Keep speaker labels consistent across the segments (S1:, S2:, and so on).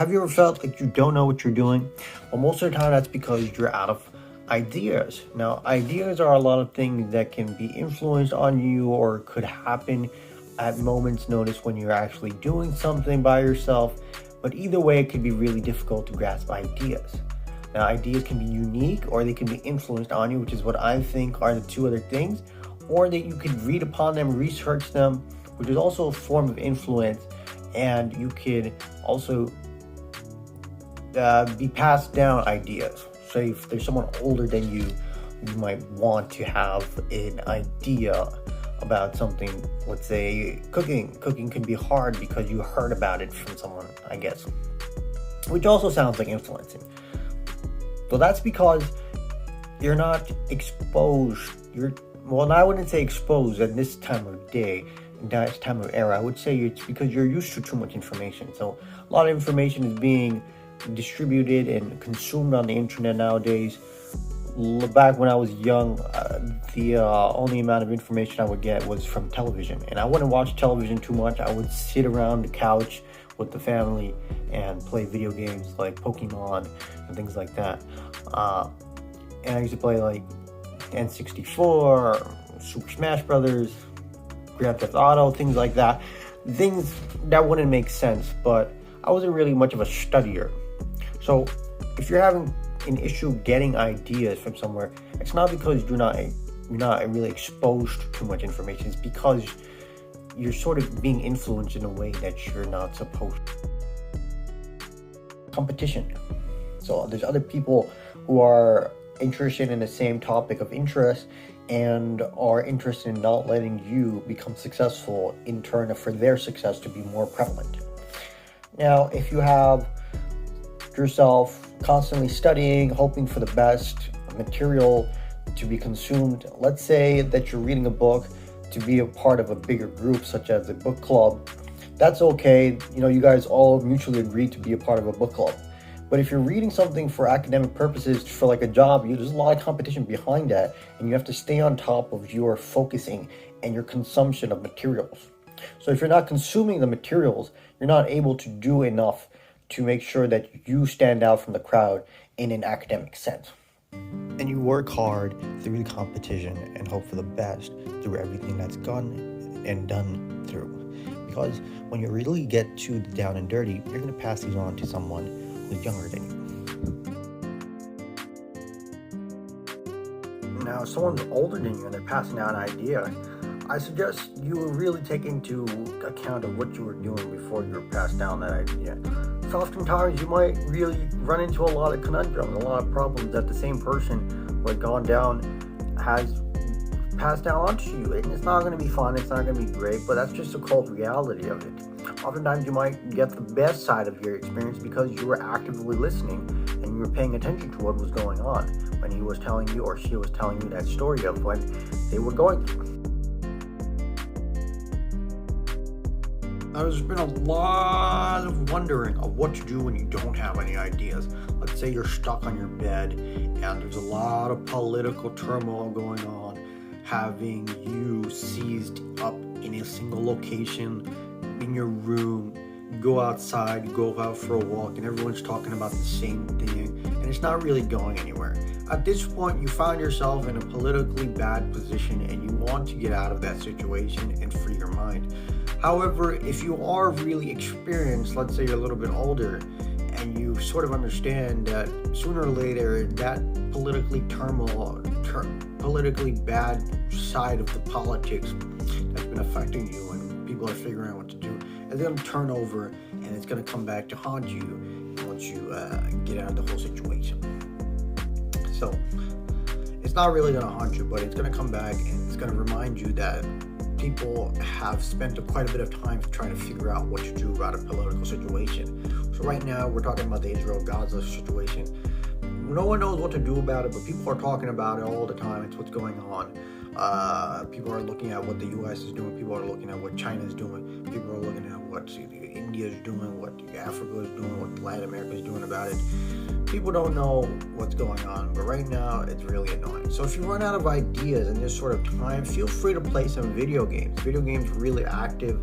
S1: Have you ever felt like you don't know what you're doing? Well, most of the time that's because you're out of ideas. Now, ideas are a lot of things that can be influenced on you or could happen at moments notice when you're actually doing something by yourself. But either way, it can be really difficult to grasp ideas. Now, ideas can be unique or they can be influenced on you, which is what I think are the two other things, or that you could read upon them, research them, which is also a form of influence, and you could also be passed down ideas. So if there's someone older than you, you might want to have an idea about something. Let's say cooking. Cooking can be hard because you heard about it from someone, I guess, which also sounds like influencing. So that's because you're not exposed. I wouldn't say exposed at this time of day, in this time of era. I would say it's because you're used to too much information. So a lot of information is being distributed and consumed on the internet nowadays. Back when I was young, the only amount of information I would get was from television, and I wouldn't watch television too much. I would sit around the couch with the family and play video games like Pokemon and things like that. And I used to play like N64, Super Smash Brothers, Grand Theft Auto, things like that. Things that wouldn't make sense, but I wasn't really much of a studier. So if you're having an issue getting ideas from somewhere, it's not because you're not really exposed to too much information. It's because you're sort of being influenced in a way that you're not supposed to. Competition. So there's other people who are interested in the same topic of interest and are interested in not letting you become successful in turn for their success to be more prevalent. Now, if you have yourself constantly studying, hoping for the best material to be consumed, let's say that you're reading a book to be a part of a bigger group such as a book club, that's okay. You guys all mutually agree to be a part of a book club. But if you're reading something for academic purposes, for like a job, there's a lot of competition behind that, and you have to stay on top of your focusing and your consumption of materials. So if you're not consuming the materials, you're not able to do enough to make sure that you stand out from the crowd in an academic sense. And you work hard through the competition and hope for the best through everything that's gone and done through. Because when you really get to the down and dirty, you're going to pass these on to someone who's younger than you. Now, if someone's older than you and they're passing down an idea, I suggest you really take into account of what you were doing before you were passed down that idea. So oftentimes you might really run into a lot of conundrums, a lot of problems that the same person who had gone down has passed down onto you. And it's not going to be fun, it's not going to be great, but that's just the cold reality of it. Oftentimes you might get the best side of your experience because you were actively listening and you were paying attention to what was going on when he was telling you or she was telling you that story of when they were going through. There's been a lot of wondering of what to do when you don't have any ideas. Let's say you're stuck on your bed and there's a lot of political turmoil going on, having you seized up in a single location in your room. You go outside, you go out for a walk, and everyone's talking about the same thing, and it's not really going anywhere. At this point, you found yourself in a politically bad position and you want to get out of that situation and free your mind. However, if you are really experienced, let's say you're a little bit older, and you sort of understand that sooner or later that politically bad side of the politics that's been affecting you and people are figuring out what to do, it's going to turn over and it's going to come back to haunt you once you get out of the whole situation. So it's not really going to haunt you, but it's going to come back and it's going to remind you that people have spent quite a bit of time trying to figure out what to do about a political situation. So right now we're talking about the Israel-Gaza situation. No one knows what to do about it, but people are talking about it all the time. It's what's going on. People are looking at what the U.S. is doing. People are looking at what China is doing. People are looking at what India is doing, what Africa is doing, what Latin America is doing about it. People don't know what's going on, but right now it's really annoying. So if you run out of ideas in this sort of time, feel free to play some video games. Video games are really active.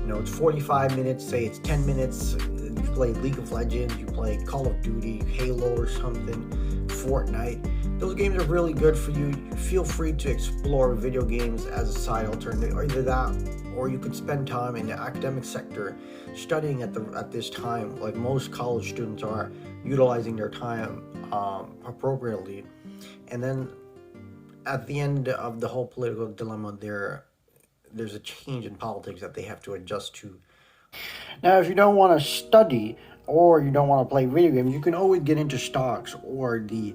S1: It's 45 minutes, say it's 10 minutes you play League of Legends, you play Call of Duty, Halo or something, Fortnite, those games are really good for you. Feel free to explore video games as a side alternative, or either that, or you could spend time in the academic sector studying at this time, like most college students are, utilizing their time appropriately. And then at the end of the whole political dilemma, there's a change in politics that they have to adjust to. Now, if you don't want to study or you don't want to play video games, you can always get into stocks or the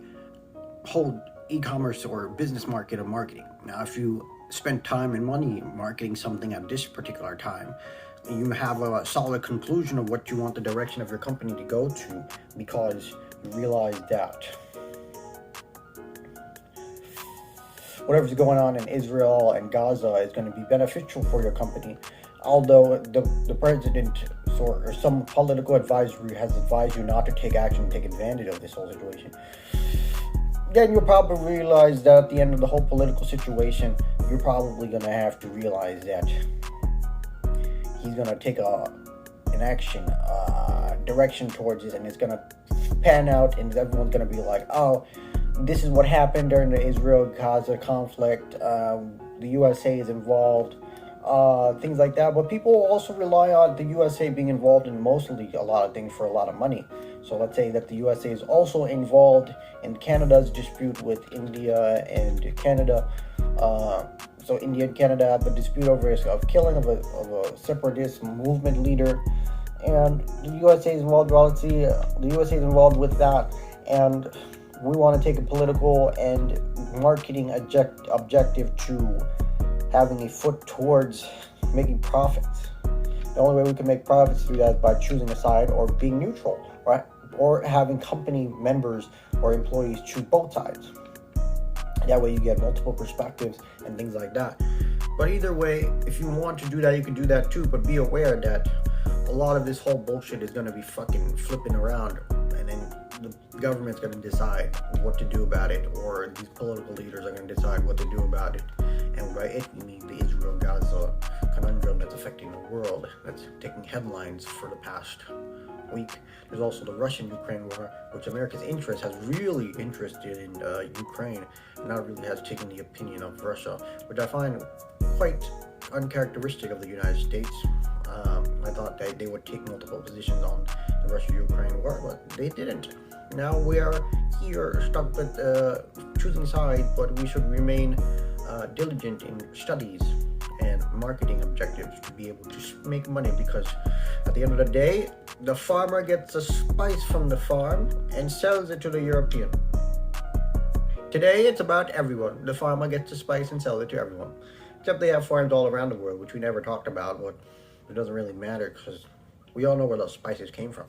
S1: whole e-commerce or business market of marketing. Now, if you spend time and money marketing something at this particular time, you have a solid conclusion of what you want the direction of your company to go to, because you realize that whatever's going on in Israel and Gaza is going to be beneficial for your company. Although the president or some political advisory has advised you not to take action, take advantage of this whole situation, then you'll probably realize that at the end of the whole political situation, you're probably going to have to realize that he's going to take an action, direction towards it, and it's going to pan out, and everyone's going to be like, oh, this is what happened during the Israel-Gaza conflict, the USA is involved, things like that. But people also rely on the USA being involved in mostly a lot of things for a lot of money. So let's say that the USA is also involved in Canada's dispute with India and Canada. So India and Canada have a dispute over a killing of a separatist movement leader, and the USA is involved. Obviously, the USA is involved with that, and we want to take a political and marketing objective to having a foot towards making profits. The only way we can make profits through that is by choosing a side or being neutral, right? Or having company members or employees choose both sides. That way you get multiple perspectives and things like that. But either way, if you want to do that, you can do that too. But be aware that a lot of this whole bullshit is going to be fucking flipping around, and then the government's going to decide what to do about it, or these political leaders are going to decide what to do about it. And by it, we mean the Israel-Gaza conundrum that's affecting the world, that's taking headlines for the past week. There's also the Russian-Ukraine war, which America's interest has really interested in Ukraine, and not really has taken the opinion of Russia, which I find quite uncharacteristic of the United States. I thought that they would take multiple positions on the Russia-Ukraine war, but they didn't. Now we are here stuck with choosing sides, but we should remain diligent in studies and marketing objectives to be able to make money, because at the end of the day, the farmer gets the spice from the farm and sells it to the European. Today, it's about everyone. The farmer gets the spice and sells it to everyone. Except they have farms all around the world, which we never talked about, but it doesn't really matter because we all know where those spices came from.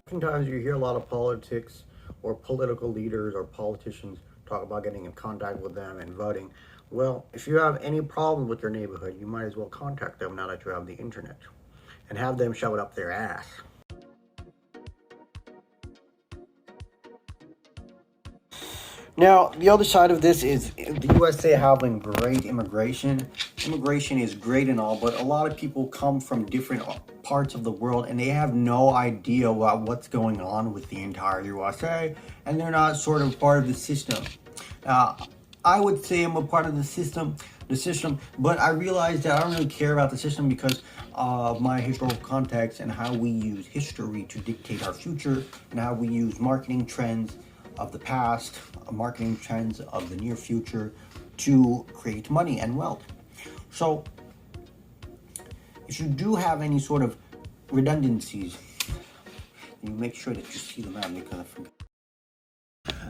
S1: Sometimes you hear a lot of politics or political leaders or politicians talk about getting in contact with them and voting. Well, if you have any problem with your neighborhood, you might as well contact them now that you have the internet, and have them shove it up their ass. Now, the other side of this is the USA having great immigration. Immigration is great and all, but a lot of people come from different parts of the world and they have no idea what's going on with the entire USA, and they're not sort of part of the system. I would say I'm a part of the system, but I realize that I don't really care about the system because of my historical context and how we use history to dictate our future, and how we use marketing trends of the past, marketing trends of the near future to create money and wealth. So if you do have any sort of redundancies, you make sure that you see them out, because I forget.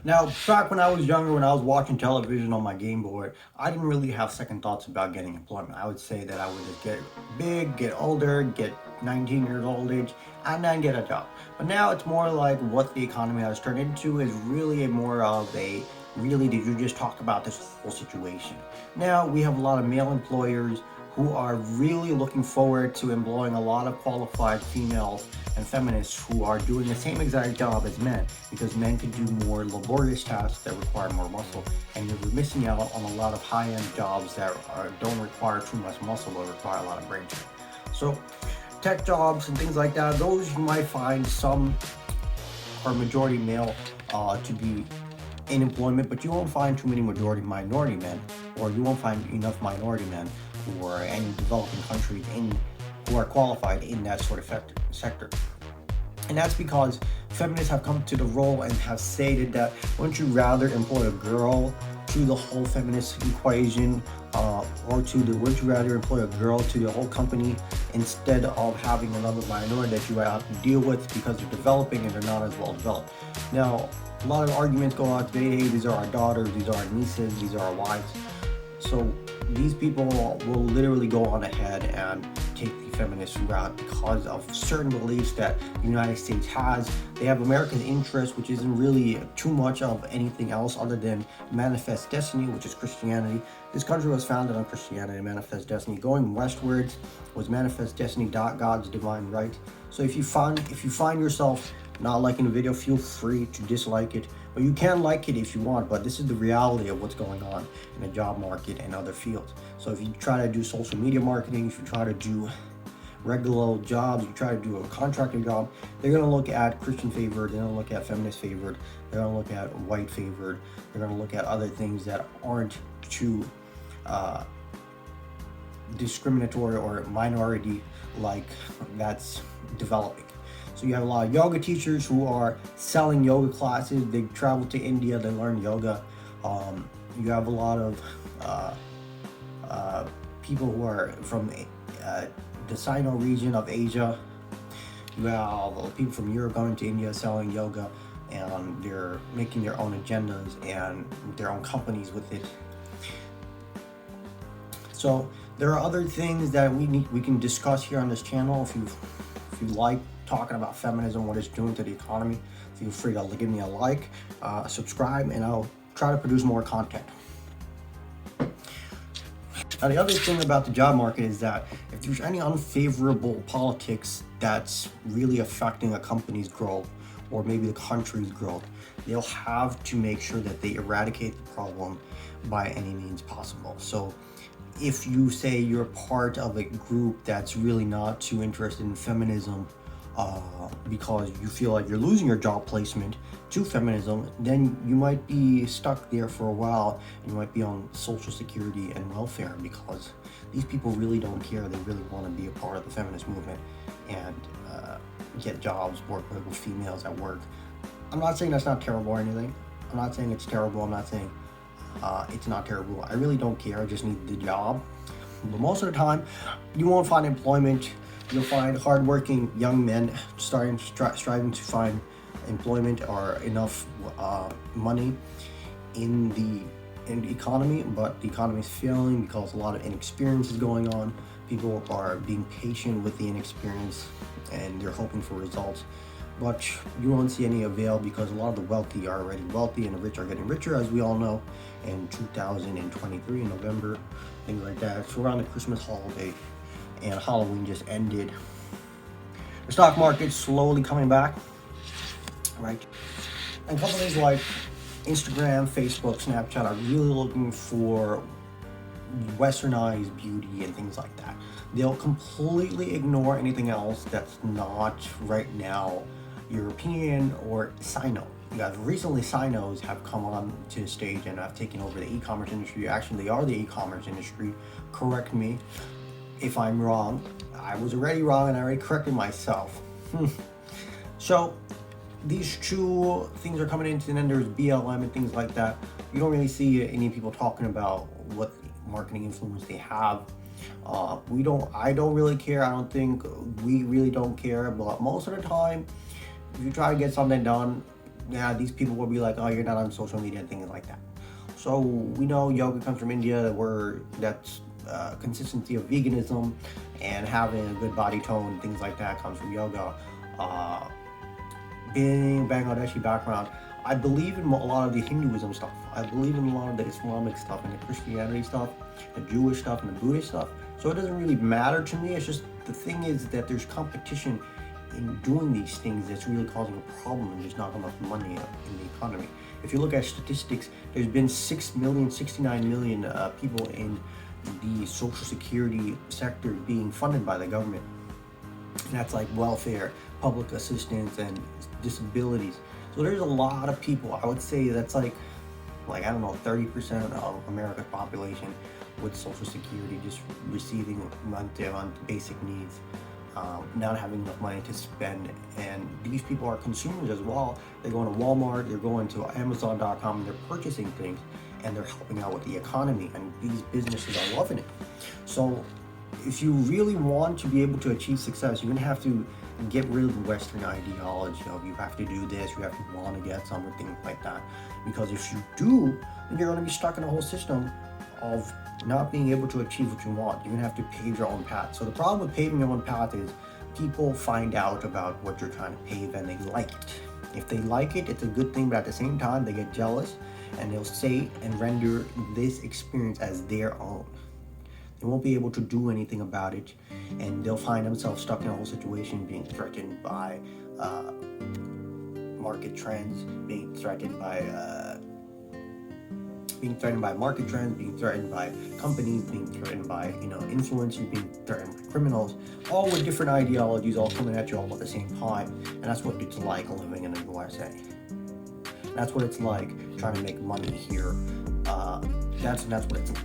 S1: Now, back when I was younger, when I was watching television on my Game Boy, I didn't really have second thoughts about getting employment. I would say that I would just get big, get older, get 19 years old age, and then get a job. But now it's more like what the economy has turned into is really more of a, really, did you just talk about this whole situation? Now we have a lot of male employers who are really looking forward to employing a lot of qualified females and feminists who are doing the same exact job as men, because men can do more laborious tasks that require more muscle, and you're missing out on a lot of high-end jobs that don't require too much muscle but require a lot of brain. So tech jobs and things like that, those you might find some are majority male to be in employment, but you won't find too many majority minority men, or you won't find enough minority men or any developing countries who are qualified in that sort of sector. And that's because feminists have come to the role and have stated that wouldn't you rather employ a girl to the whole feminist equation, wouldn't you rather employ a girl to the whole company instead of having another minority that you have to deal with because they're developing and they're not as well developed. Now, a lot of arguments go on today. Hey, these are our daughters, these are our nieces, these are our wives. So these people will literally go on ahead and take the feminist route because of certain beliefs that the United States has. They have America's interest, which isn't really too much of anything else other than manifest destiny, which is Christianity. This country was founded on Christianity, manifest destiny. Going westwards was manifest destiny, God's divine right. So if you find yourself not liking the video, feel free to dislike it, but you can like it if you want. But this is the reality of what's going on in the job market and other fields. So if you try to do social media marketing, if you try to do regular jobs, you try to do a contracting job, they're going to look at Christian favored, they're going to look at feminist favored, they're going to look at white favored, they're going to look at other things that aren't too discriminatory or minority like that's developing. So you have a lot of yoga teachers who are selling yoga classes. They travel to India, they learn yoga. You have a lot of people who are from the Sino region of Asia. You have people from Europe going to India selling yoga, and they're making their own agendas and their own companies with it. So there are other things that we can discuss here on this channel. If you like talking about feminism, what it's doing to the economy, feel free to give me a like, subscribe, and I'll try to produce more content. Now, the other thing about the job market is that if there's any unfavorable politics that's really affecting a company's growth or maybe the country's growth, they'll have to make sure that they eradicate the problem by any means possible. So if you say you're part of a group that's really not too interested in feminism, because you feel like you're losing your job placement to feminism, then you might be stuck there for a while. You might be on social security and welfare because these people really don't care. They really want to be a part of the feminist movement and get jobs, work with females at work. I'm not saying that's not terrible or anything. I'm not saying it's terrible. I'm not saying it's not terrible. I really don't care. I just need the job. But most of the time, you won't find employment. You'll find hardworking young men striving to find employment or enough money in the economy, but the economy is failing because a lot of inexperience is going on. People are being patient with the inexperience and they're hoping for results, but you won't see any avail because a lot of the wealthy are already wealthy and the rich are getting richer, as we all know, in 2023 in November, things like that. It's around the Christmas holiday and Halloween just ended. The stock market's slowly coming back, right? And companies like Instagram, Facebook, Snapchat are really looking for westernized beauty and things like that. They'll completely ignore anything else that's not right now European or Sino. You guys, recently Sinos have come on to the stage and have taken over the e-commerce industry. Actually, they are the e-commerce industry. Correct me if I'm wrong. I was already wrong and I already corrected myself. So these two things are coming into, and then there's BLM and things like that. You don't really see any people talking about what marketing influence they have. I don't really care. I don't think we really don't care, but most of the time, if you try to get something done, yeah, these people will be like, oh, you're not on social media and things like that. So we know yoga comes from India, where that's consistency of veganism and having a good body tone, things like that comes from yoga. Being Bangladeshi background, I believe in a lot of the Hinduism stuff. I believe in a lot of the Islamic stuff and the Christianity stuff, the Jewish stuff and the Buddhist stuff. So it doesn't really matter to me. It's just the thing is that there's competition in doing these things that's really causing a problem and just not enough money in the economy. If you look at statistics, there's been 69 million people in the social security sector being funded by the government. And that's like welfare, public assistance, and disabilities. So there's a lot of people. I would say that's like I don't know, 30% of America's population with Social Security, just receiving monthly basic needs, not having enough money to spend. And these people are consumers as well. They're going to Walmart, they're going to Amazon.com, and they're purchasing things, and they're helping out with the economy, and these businesses are loving it. So if you really want to be able to achieve success, you're gonna have to get rid of the Western ideology of you have to do this, you have to want to get some, or things like that. Because if you do, then you're gonna be stuck in a whole system of not being able to achieve what you want. You're gonna have to pave your own path. So the problem with paving your own path is people find out about what you're trying to pave and they like it. If they like it, it's a good thing, but at the same time, they get jealous and they'll say and render this experience as their own. They won't be able to do anything about it, and they'll find themselves stuck in a whole situation, being threatened by market trends, being threatened by market trends, being threatened by companies, being threatened by influencers, being threatened by criminals, all with different ideologies, all coming at you all at the same time. And that's what it's like living in the USA. That's what it's like trying to make money here. That's what it's like.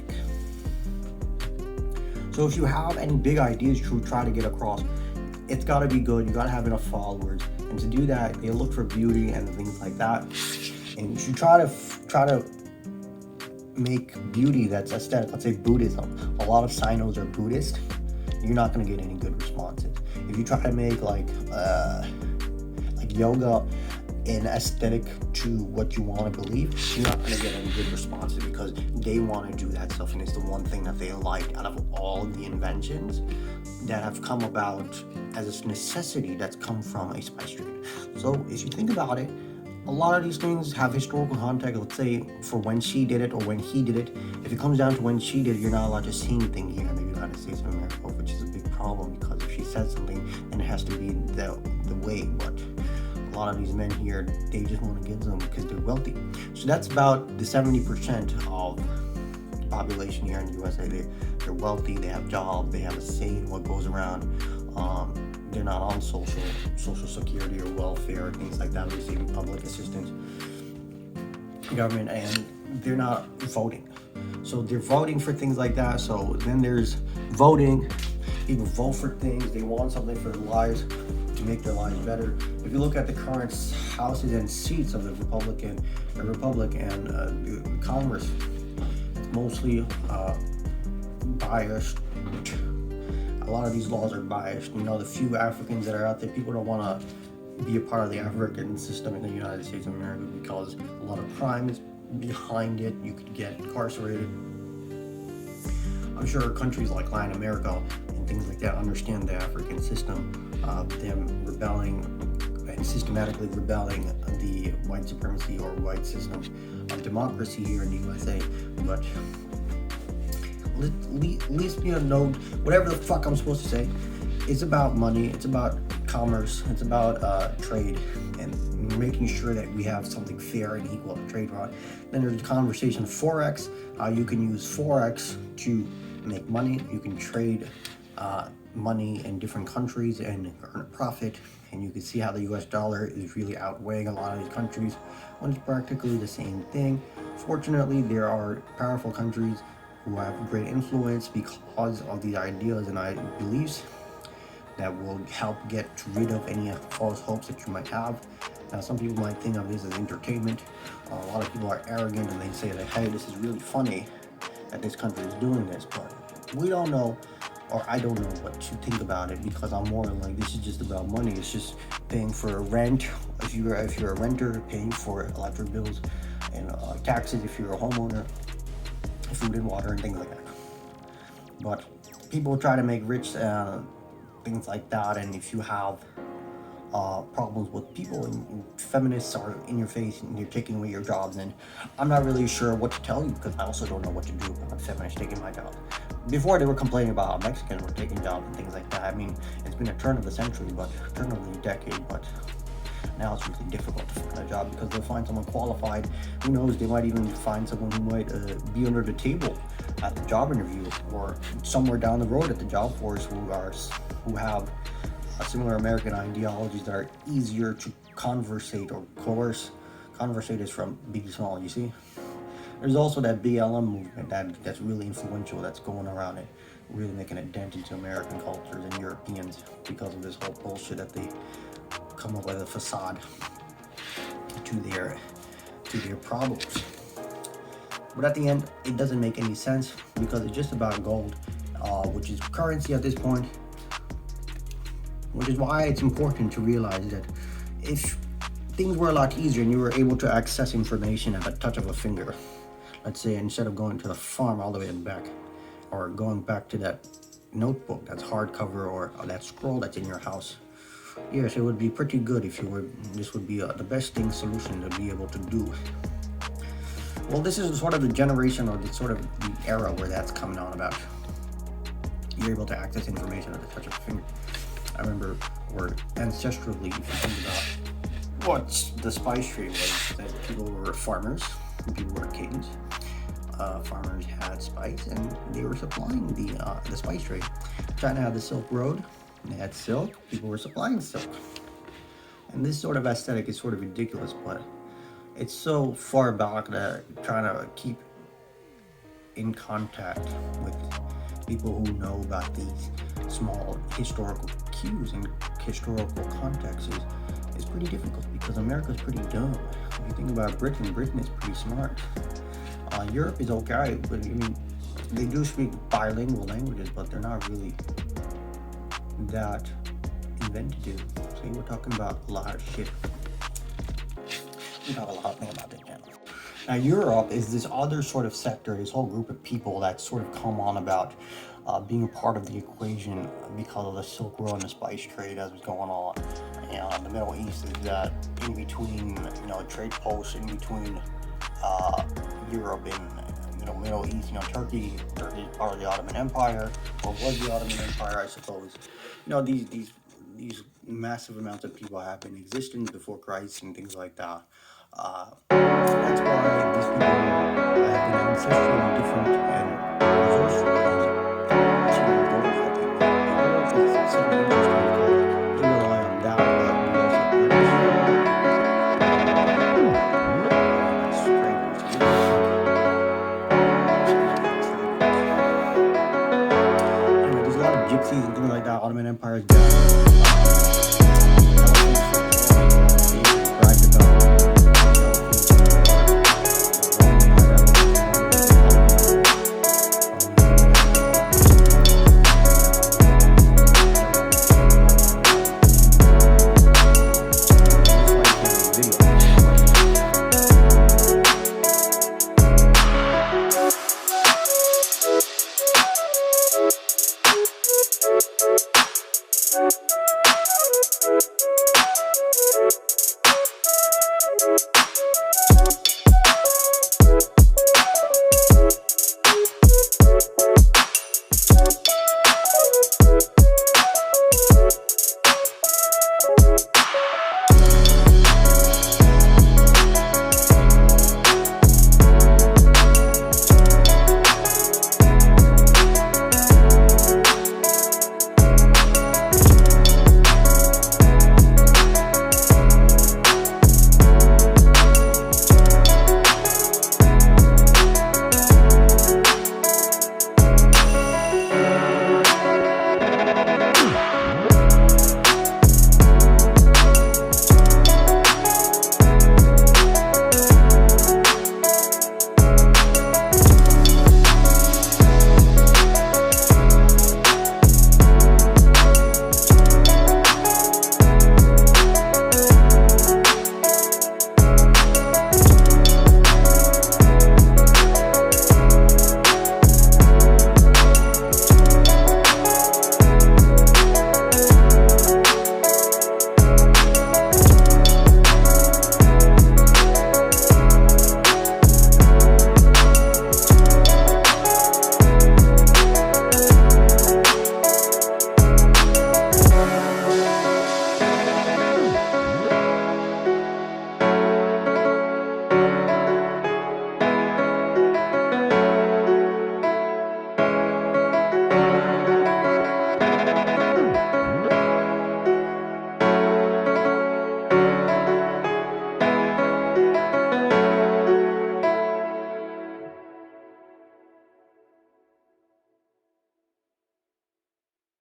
S1: So if you have any big ideas to try to get across, it's got to be good. You got to have enough followers, and to do that, they look for beauty and things like that. And you should try to make beauty that's aesthetic. Let's say Buddhism. A lot of sinos are Buddhist. You're not going to get any good responses. If you try to make like yoga and aesthetic to what you want to believe, you're not going to get any good responses, because they want to do that stuff, and it's the one thing that they like out of all the inventions that have come about as a necessity that's come from a spice trade. So if you think about it, a lot of these things have historical context. Let's say for when she did it or when he did it. If it comes down to when she did it, you're not allowed to say anything here in the United States of America, which is a big problem, because if she said something, then it has to be the way. But a lot of these men here, they just want to give them because they're wealthy. So that's about the 70% of the population here in the USA. They're wealthy, they have jobs, they have a say in what goes around. They're not on social security or welfare or things like that, receiving public assistance, government, and they're not voting. So they're voting for things like that. So then there's voting. People vote for things. They want something for their lives, to make their lives better. If you look at the current houses and seats of the Republic and the Congress, it's mostly biased. A lot of these laws are biased. The few Africans that are out there, people don't want to be a part of the African system in the United States of America, because a lot of crime is behind it. You could get incarcerated. I'm sure countries like Latin America and things like that understand the African system, them rebelling and systematically rebelling the white supremacy or white system of democracy here in the USA. But at least know whatever the fuck I'm supposed to say. It's about money, it's about commerce, it's about trade, and making sure that we have something fair and equal to trade on. Then there's the conversation of Forex, how you can use Forex to make money. You can trade money in different countries and earn a profit, and you can see how the US dollar is really outweighing a lot of these countries when it's practically the same thing. Fortunately, there are powerful countries who have great influence because of these ideas and beliefs that will help get rid of any false hopes that you might have. Now, some people might think of this as entertainment. A lot of people are arrogant and they say that, hey, this is really funny that this country is doing this, but we don't know, or I don't know what to think about it, because I'm more like, this is just about money. It's just paying for rent. If you're a renter, paying for electric bills and taxes if you're a homeowner, food and water and things like that. But people try to make rich things like that, and if you have problems with people and feminists are in your face and you're taking away your jobs, and I'm not really sure what to tell you, because I also don't know what to do about feminists taking my job. Before, they were complaining about how Mexicans were taking jobs and things like that. I mean, it's been a turn of the decade, but now it's really difficult to find a job, because they'll find someone qualified. Who knows, they might even find someone who might be under the table at the job interview, or somewhere down the road at the job force, who have similar American ideologies that are easier to conversate or coerce. Conversate is from big small, you see? There's also that BLM movement that's really influential, that's going around it, really making a dent into American cultures and Europeans because of this whole bullshit that they come up with a facade to their problems. But at the end, it doesn't make any sense because it's just about gold, which is currency at this point. Which is why it's important to realize that if things were a lot easier and you were able to access information at the touch of a finger, let's say instead of going to the farm all the way and back, or going back to that notebook that's hardcover or that scroll that's in your house, yes, it would be pretty good if you were. This would be the best solution to be able to do. Well, this is sort of the generation or the sort of the era where that's coming on about. You're able to access information at the touch of a finger. I remember, or ancestrally, if you think about what the spice trade was, that people were farmers, people were kings. Farmers had spice, and they were supplying the spice trade. China had the Silk Road, and they had silk. People were supplying silk, and this sort of aesthetic is sort of ridiculous, but it's so far back that trying to keep in contact with people who know about these small historical cues and historical contexts is pretty difficult because America's pretty dumb. If you think about Britain is pretty smart. Europe is okay, but I mean, they do speak bilingual languages, but they're not really that inventive. So we're talking about a lot of shit. We talk a lot more about that now. Now, Europe is this other sort of sector, this whole group of people that sort of come on about being a part of the equation because of the Silk Road and the spice trade as was going on. And the Middle East is that in between, trade posts in between Europe and Middle East. Turkey is part of the Ottoman Empire, or was the Ottoman Empire, I suppose. These massive amounts of people have been in existence before Christ and things like that. That's why these people have been ancestrally different and resourceful. It's something interesting because they rely on that, anyway, there's a lot of gypsies and things like that. Ottoman Empire is bad.
S2: You